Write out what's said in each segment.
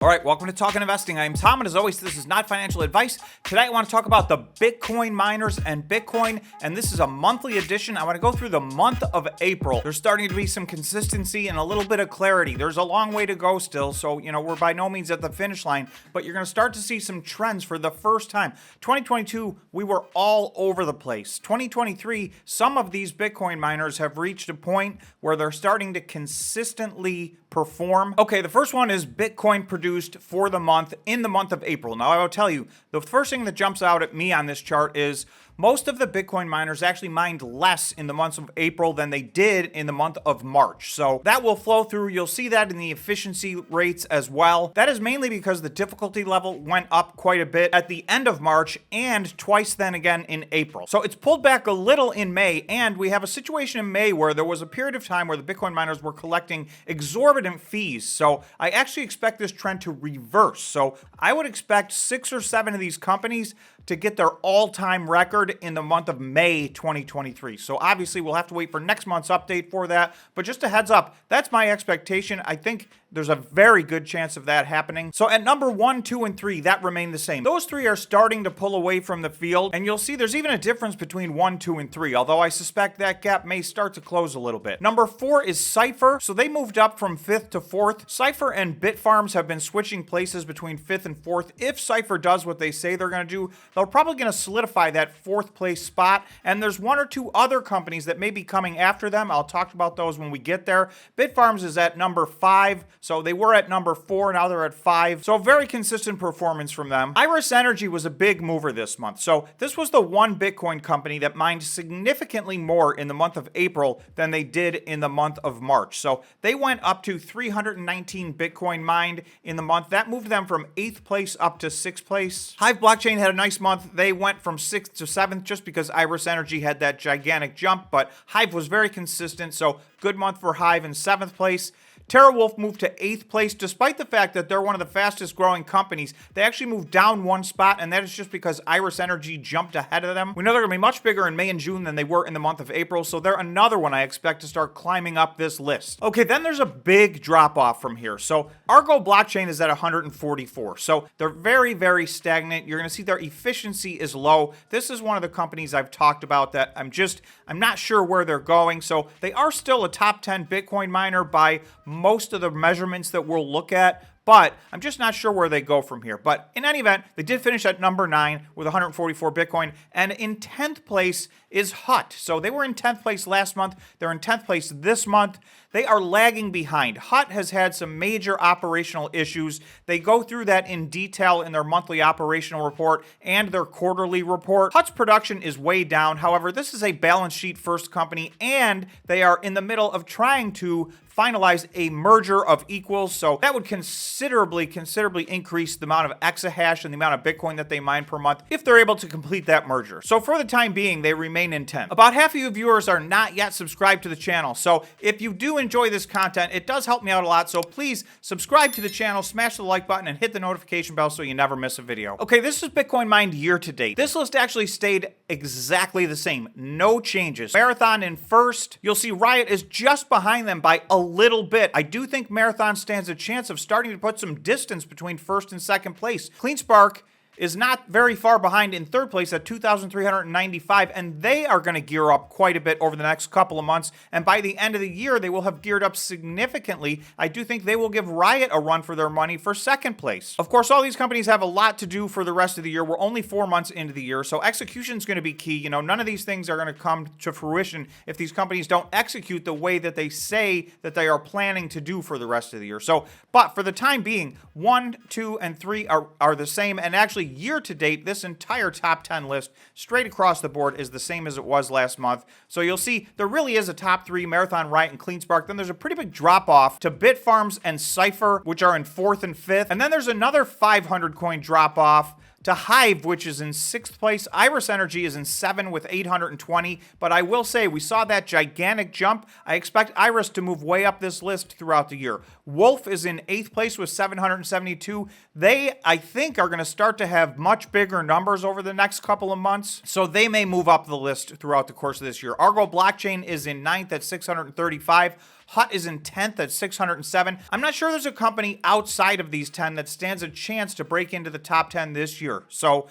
All right, welcome to Talking Investing. I'm Tom, and as always, this is not financial advice. Today, I want to talk about the Bitcoin miners and Bitcoin, and this is a monthly edition. I want to go through the month of April. There's starting to be some consistency and a little bit of clarity. There's a long way to go still, so, we're by no means at the finish line, but you're going to start to see some trends for the first time. 2022, we were all over the place. 2023, some of these Bitcoin miners have reached a point where they're starting to consistently perform. Okay, the first one is Bitcoin produced for the month in the month of April. Now, I will tell you, the first thing that jumps out at me on this chart is most of the Bitcoin miners actually mined less in the months of April than they did in the month of March. So that will flow through. You'll see that in the efficiency rates as well. That is mainly because the difficulty level went up quite a bit at the end of March and twice then again in April. So it's pulled back a little in May, and we have a situation in May where there was a period of time where the Bitcoin miners were collecting exorbitant fees. So I actually expect this trend to reverse. So I would expect 6 or 7 of these companies to get their all-time record in the month of May 2023. So obviously we'll have to wait for next month's update for that, but just a heads up, that's my expectation. I think there's a very good chance of that happening. So at number 1, 2, and 3, that remain the same. Those 3 are starting to pull away from the field, and you'll see there's even a difference between 1, 2, and 3, although I suspect that gap may start to close a little bit. Number 4 is Cypher. So they moved up from 5th to 4th. Cypher and Bitfarms have been switching places between 5th and 4th. If Cypher does what they say they're going to do, they're probably going to solidify that 4th place spot, and there's 1 or 2 other companies that may be coming after them. I'll talk about those when we get there. Bitfarms is at number 5, so they were at number 4, now they're at 5. So very consistent performance from them. Iris Energy was a big mover this month. So this was the one Bitcoin company that mined significantly more in the month of April than they did in the month of March. So they went up to 319 Bitcoin mined in the month. That moved them from 8th place up to 6th place. Hive Blockchain had a nice month. They went from 6th to 7th just because Iris Energy had that gigantic jump, but Hive was very consistent. So good month for Hive in 7th place. TeraWulf moved to 8th place, despite the fact that they're one of the fastest growing companies. They actually moved down 1 spot, and that is just because Iris Energy jumped ahead of them. We know they're going to be much bigger in May and June than they were in the month of April, so they're another one I expect to start climbing up this list. Okay, then there's a big drop off from here. So Argo Blockchain is at 144. So they're very, very stagnant. You're going to see their efficiency is low. This is one of the companies I've talked about that I'm not sure where they're going. So they are still a top 10 Bitcoin miner by most of the measurements that we'll look at, but I'm just not sure where they go from here. But in any event, they did finish at number 9 with 144 Bitcoin, and in 10th place is HUT. So they were in 10th place last month. They're in 10th place this month. They are lagging behind. HUT has had some major operational issues. They go through that in detail in their monthly operational report and their quarterly report. HUT's production is way down. However, this is a balance sheet first company, and they are in the middle of trying to finalize a merger of equals. So that would considerably increase the amount of exahash and the amount of Bitcoin that they mine per month if they're able to complete that merger. So for the time being, they remain in 10th. About half of you viewers are not yet subscribed to the channel. So if you do enjoy this content, it does help me out a lot. So please subscribe to the channel, smash the like button, and hit the notification bell so you never miss a video. Okay, this is Bitcoin mined year to date. This list actually stayed exactly the same. No changes. Marathon in first. You'll see Riot is just behind them by a little bit. I do think Marathon stands a chance of starting to put some distance between first and second place. CleanSpark is not very far behind in 3rd place at 2,395, and they are going to gear up quite a bit over the next couple of months, and by the end of the year, they will have geared up significantly. I do think they will give Riot a run for their money for 2nd place. Of course, all these companies have a lot to do for the rest of the year. We're only 4 months into the year, so execution is going to be key. None of these things are going to come to fruition if these companies don't execute the way that they say that they are planning to do for the rest of the year. So, but for the time being, 1, 2, and 3 are the same, and actually year to date, this entire top 10 list straight across the board is the same as it was last month. So you'll see there really is a top 3, Marathon, Riot, and CleanSpark. Then there's a pretty big drop off to Bitfarms and Cypher, which are in 4th and 5th. And then there's another 500 coin drop off to Hive, which is in 6th place. Iris Energy is in 7 with 820, but I will say we saw that gigantic jump. I expect Iris to move way up this list throughout the year. Wolf is in 8th place with 772. They, I think, are going to start to have much bigger numbers over the next couple of months, so they may move up the list throughout the course of this year. Argo Blockchain is in 9th at 635. HUT is in 10th at 607. I'm not sure there's a company outside of these 10 that stands a chance to break into the top 10 this year. So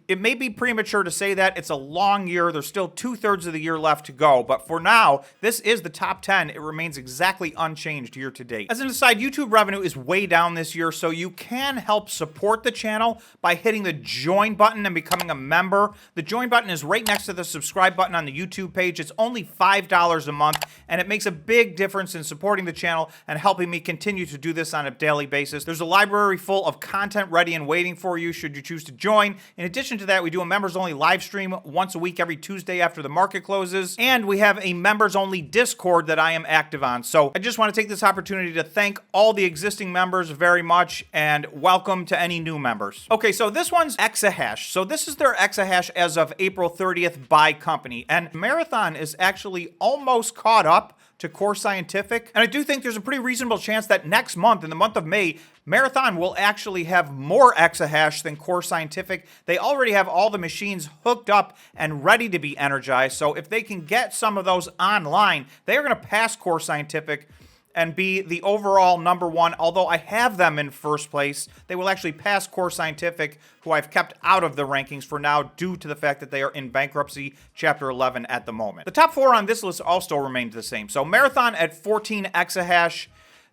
it may be premature to say that. It's a long year. There's still 2/3 of the year left to go. But for now, this is the top 10. It remains exactly unchanged year to date. As an aside, YouTube revenue is way down this year, so you can help support the channel by hitting the join button and becoming a member. The join button is right next to the subscribe button on the YouTube page. It's only $5 a month, and it makes a big difference in supporting the channel and helping me continue to do this on a daily basis. There's a library full of content ready and waiting for you should you choose to join. In addition to that, we do a members-only live stream once a week every Tuesday after the market closes, and we have a members-only Discord that I am active on. So I just want to take this opportunity to thank all the existing members very much, and welcome to any new members. Okay, so this one's exahash. So this is their exahash as of April 30th by company, and Marathon is actually almost caught up to Core Scientific, and I do think there's a pretty reasonable chance that next month, in the month of May, Marathon will actually have more exahash than Core Scientific. They already have all the machines hooked up and ready to be energized, so if they can get some of those online, they are going to pass Core Scientific and be the overall number one. Although I have them in first place, they will actually pass Core Scientific, who I've kept out of the rankings for now due to the fact that they are in bankruptcy, Chapter 11 at the moment. The top 4 on this list also remained the same. So Marathon at 14 exahash.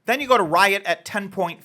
Then you go to Riot at 10.5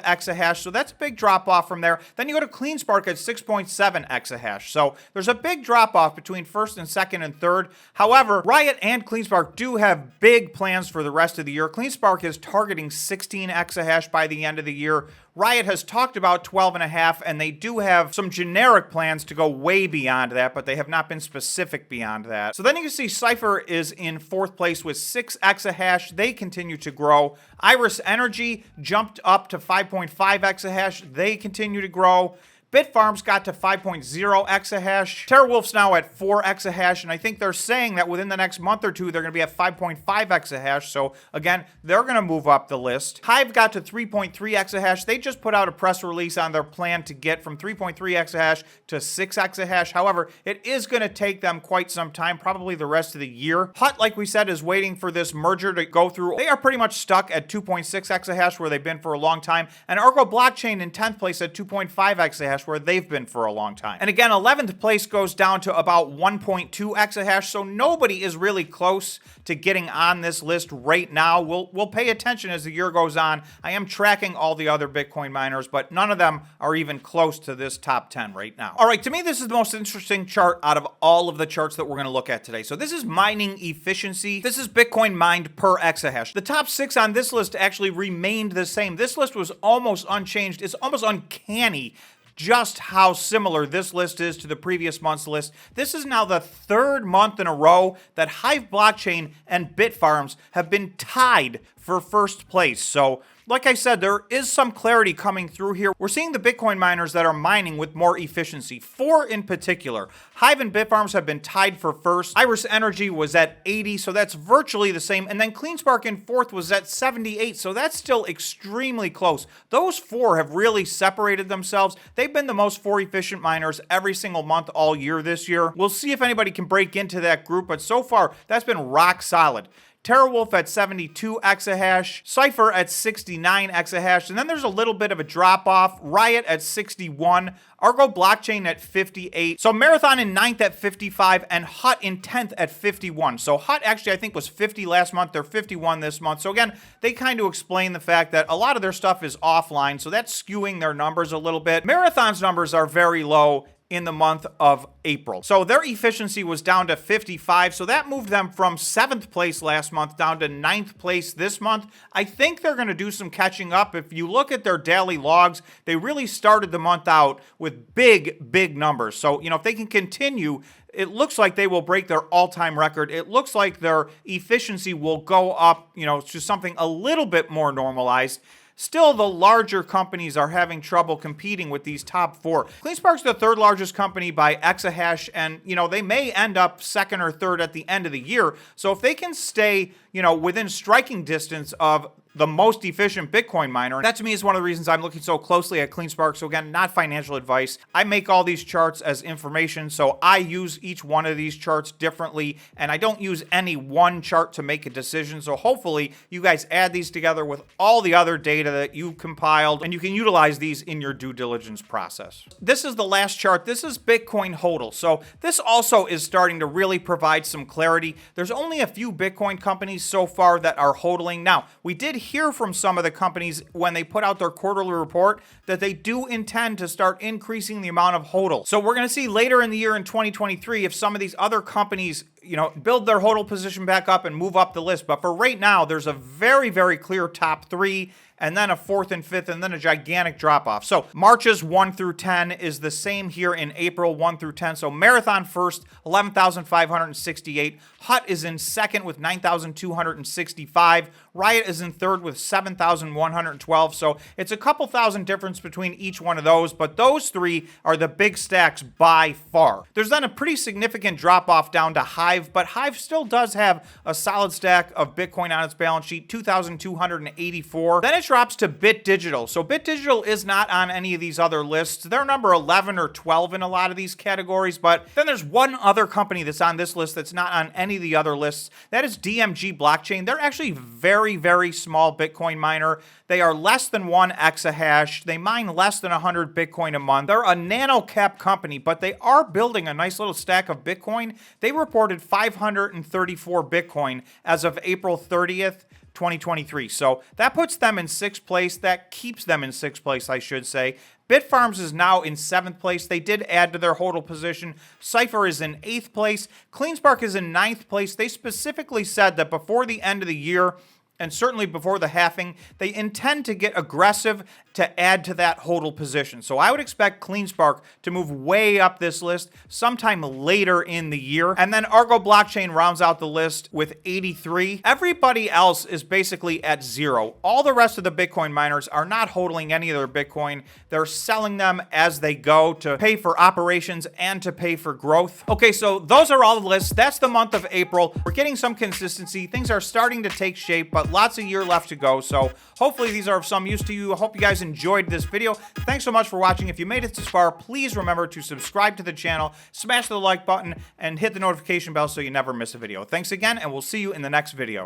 exahash, so that's a big drop-off from there. Then you go to CleanSpark at 6.7 exahash, so there's a big drop-off between first and second and third. However, Riot and CleanSpark do have big plans for the rest of the year. CleanSpark is targeting 16 exahash by the end of the year. Riot has talked about 12.5, and they do have some generic plans to go way beyond that, but they have not been specific beyond that. So then you can see Cypher is in 4th place with 6 exahash. They continue to grow. Iris Energy jumped up to 5.5 exahash. They continue to grow. Bitfarms got to 5.0 exahash. TeraWolf's now at 4 exahash, and I think they're saying that within the next month or two, they're going to be at 5.5 exahash. So again, they're going to move up the list. Hive got to 3.3 exahash. They just put out a press release on their plan to get from 3.3 exahash to 6 exahash. However, it is going to take them quite some time, probably the rest of the year. HUT, like we said, is waiting for this merger to go through. They are pretty much stuck at 2.6 exahash where they've been for a long time. And Argo Blockchain in 10th place at 2.5 exahash where they've been for a long time. And again, 11th place goes down to about 1.2 exahash, so nobody is really close to getting on this list right now. We'll pay attention as the year goes on. I am tracking all the other Bitcoin miners, but none of them are even close to this top 10 right now. All right, to me, this is the most interesting chart out of all of the charts that we're going to look at today. So this is mining efficiency. This is Bitcoin mined per exahash. The top 6 on this list actually remained the same. This list was almost unchanged. It's almost uncanny just how similar this list is to the previous month's list. This is now the 3rd month in a row that Hive Blockchain and Bitfarms have been tied for first place. So like I said, there is some clarity coming through here. We're seeing the Bitcoin miners that are mining with more efficiency. 4 in particular. Hive and Bitfarms have been tied for first. Iris Energy was at 80, so that's virtually the same. And then CleanSpark in 4th was at 78, so that's still extremely close. Those 4 have really separated themselves. They've been the most 4 efficient miners every single month all year this year. We'll see if anybody can break into that group, but so far, that's been rock solid. TeraWolf at 72 exahash, Cypher at 69 exahash, and then there's a little bit of a drop-off. Riot at 61, Argo Blockchain at 58. So Marathon in 9th at 55, and HUT in 10th at 51. So HUT actually, I think, was 50 last month. They're 51 this month. So again, they kind of explain the fact that a lot of their stuff is offline, so that's skewing their numbers a little bit. Marathon's numbers are very low in the month of April. So their efficiency was down to 55, so that moved them from 7th place last month down to 9th place this month. I think they're going to do some catching up. If you look at their daily logs, they really started the month out with big numbers. So, if they can continue, it looks like they will break their all-time record. It looks like their efficiency will go up, to something a little bit more normalized. Still, the larger companies are having trouble competing with these top 4. CleanSpark's the 3rd largest company by exahash, and, they may end up 2nd or 3rd at the end of the year. So if they can stay, within striking distance of the most efficient Bitcoin miner. That to me is one of the reasons I'm looking so closely at Cleanspark. So again, not financial advice. I make all these charts as information, so I use each one of these charts differently, and I don't use any one chart to make a decision. So hopefully you guys add these together with all the other data that you compiled, and you can utilize these in your due diligence process. This is the last chart. This is Bitcoin HODL. So this also is starting to really provide some clarity. There's only a few Bitcoin companies so far that are HODLing. Now, we did hear from some of the companies when they put out their quarterly report that they do intend to start increasing the amount of HODL. So we're going to see later in the year in 2023 if some of these other companies, build their HODL position back up and move up the list. But for right now, there's a very, very clear top three, and then a fourth and fifth, and then a gigantic drop-off. So Marches 1 through 10 is the same here in April 1 through 10. So Marathon first, 11,568. HUT is in second with 9,265. Riot is in third with 7,112. So it's a couple thousand difference between each one of those, but those three are the big stacks by far. There's then a pretty significant drop-off down to Hive, but Hive still does have a solid stack of Bitcoin on its balance sheet, 2,284. Then it drops to BitDigital. So BitDigital is not on any of these other lists. They're number 11 or 12 in a lot of these categories, but then there's one other company that's on this list that's not on any of the other lists. That is DMG Blockchain. They're actually very, very small Bitcoin miner. They are less than 1 exahash. They mine less than 100 Bitcoin a month. They're a nano cap company, but they are building a nice little stack of Bitcoin. They reported 534 Bitcoin as of April 30th. 2023. So that puts them in 6th place. That keeps them in 6th place, I should say. Bitfarms is now in 7th place. They did add to their HODL position. Cypher is in 8th place. Cleanspark is in 9th place. They specifically said that before the end of the year, and certainly before the halving, they intend to get aggressive to add to that HODL position. So I would expect Cleanspark to move way up this list sometime later in the year. And then Argo Blockchain rounds out the list with 83. Everybody else is basically at 0. All the rest of the Bitcoin miners are not HODLing any of their Bitcoin. They're selling them as they go to pay for operations and to pay for growth. Okay, so those are all the lists. That's the month of April. We're getting some consistency. Things are starting to take shape, but lots of year left to go. So hopefully these are of some use to you. I hope you guys enjoyed this video. Thanks so much for watching. If you made it this far, please remember to subscribe to the channel, smash the like button, and hit the notification bell so you never miss a video. Thanks again, and we'll see you in the next video.